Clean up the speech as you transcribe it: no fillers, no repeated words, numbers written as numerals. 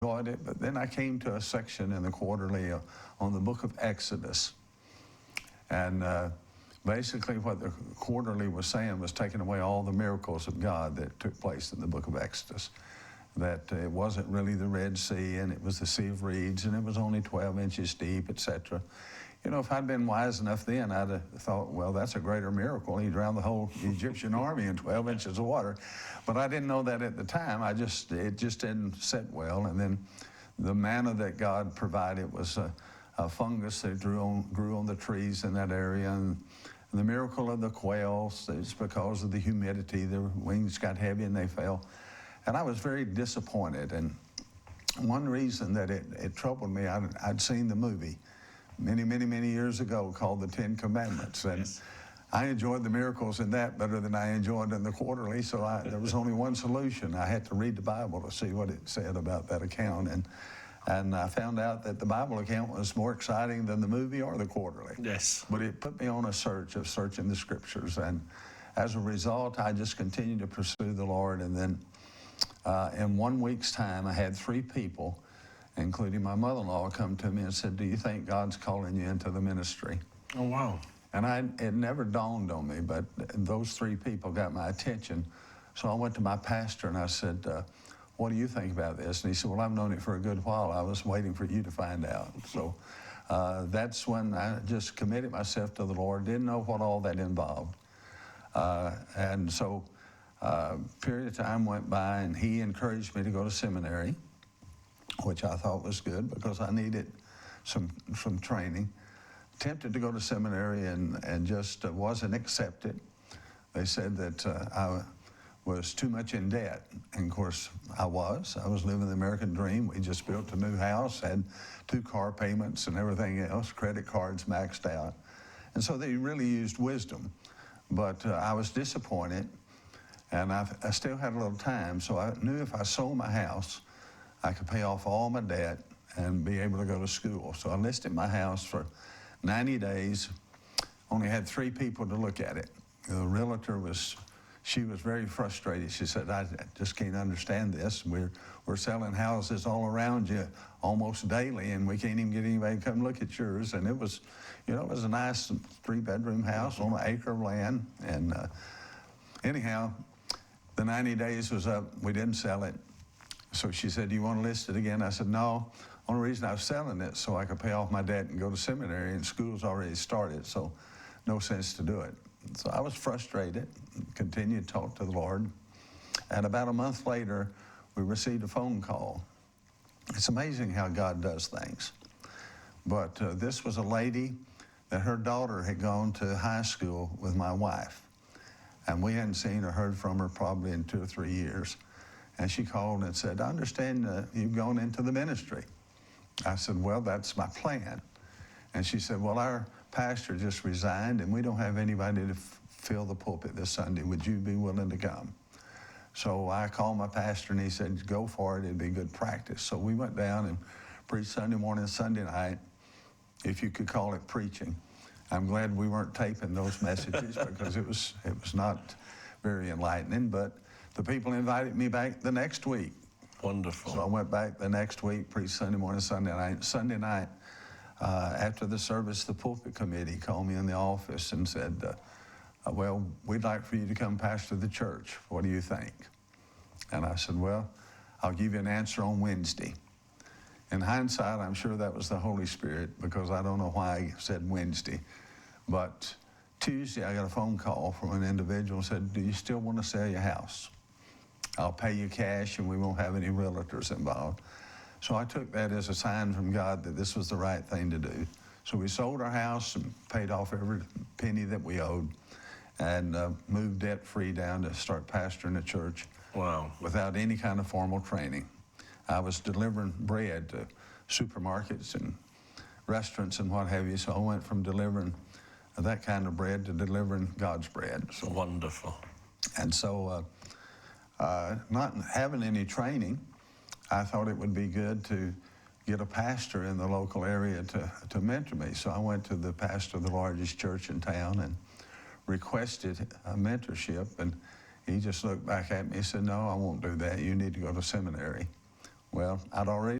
enjoyed it, but then I came to a section in the quarterly on the book of Exodus. And basically what the quarterly was saying was taking away all the miracles of God that took place in the book of Exodus. That it wasn't really the Red Sea, and it was the Sea of Reeds, and it was only 12 inches deep, etc. You know, if I'd been wise enough then, I'd have thought, well, that's a greater miracle. He drowned the whole Egyptian army in 12 inches of water. But I didn't know that at the time. It just didn't sit well. And then the manna that God provided was a fungus that grew on the trees in that area. And the miracle of the quails is because of the humidity. Their wings got heavy and they fell. And I was very disappointed. And one reason that it troubled me, I'd seen the movie many years ago called The Ten Commandments. And yes. I enjoyed the miracles in that better than I enjoyed in the quarterly, so there was only one solution. I had to read the Bible to see what it said about that account. And I found out that the Bible account was more exciting than the movie or the quarterly. Yes. But it put me on a search of searching the scriptures. And as a result, I just continued to pursue the Lord. And then in 1 week's time, I had 3 people, including my mother-in-law, come to me and said, "Do you think God's calling you into the ministry?" Oh, wow. And it never dawned on me, but those 3 people got my attention. So I went to my pastor and I said, "What do you think about this?" And he said, "Well, I've known it for a good while. I was waiting for you to find out." So that's when I just committed myself to the Lord, didn't know what all that involved. And so a period of time went by and he encouraged me to go to seminary, which I thought was good because I needed some training. Tempted to go to seminary and just wasn't accepted. They said that I was too much in debt. And of course, I was living the American dream. We just built a new house, had 2 car payments and everything else, credit cards maxed out. And so they really used wisdom. But I was disappointed, and I still had a little time, so I knew if I sold my house, I could pay off all my debt and be able to go to school. So I listed my house for 90 days, only had 3 people to look at it. The realtor she was very frustrated. She said, "I just can't understand this. We're selling houses all around you almost daily, and we can't even get anybody to come look at yours." And it was, it was a nice 3-bedroom house on an acre of land. And anyhow, the 90 days was up. We didn't sell it. So she said, "Do you want to list it again?" I said, "No. Only reason I was selling it so I could pay off my debt and go to seminary, and school's already started, so no sense to do it." So I was frustrated, continued to talk to the Lord. And about a month later, we received a phone call. It's amazing how God does things. But this was a lady that her daughter had gone to high school with my wife. And we hadn't seen or heard from her probably in 2 or 3 years. And she called and said, "I understand you've gone into the ministry." I said, "Well, that's my plan." And she said, "Well, our pastor just resigned and we don't have anybody to fill the pulpit this Sunday. Would you be willing to come?" So I called my pastor and he said, "Go for it. It'd be good practice." So we went down and preached Sunday morning and Sunday night, if you could call it preaching. I'm glad we weren't taping those messages because it was not very enlightening, but the people invited me back the next week. Wonderful. So I went back the next week, preached Sunday morning, Sunday night. Sunday night, after the service, the pulpit committee called me in the office and said, "Well, we'd like for you to come pastor the church. What do you think?" And I said, "Well, I'll give you an answer on Wednesday." In hindsight, I'm sure that was the Holy Spirit because I don't know why I said Wednesday. But Tuesday, I got a phone call from an individual who said, "Do you still want to sell your house? I'll pay you cash and we won't have any realtors involved." So I took that as a sign from God that this was the right thing to do. So we sold our house and paid off every penny that we owed and moved debt-free down to start pastoring a church. Wow. Without any kind of formal training. I was delivering bread to supermarkets and restaurants and what have you, so I went from delivering that kind of bread to delivering God's bread. So, wonderful. And so not having any training, I thought it would be good to get a pastor in the local area to mentor me. So I went to the pastor of the largest church in town and requested a mentorship. And he just looked back at me and said, "No, I won't do that. You need to go to seminary." Well, I'd already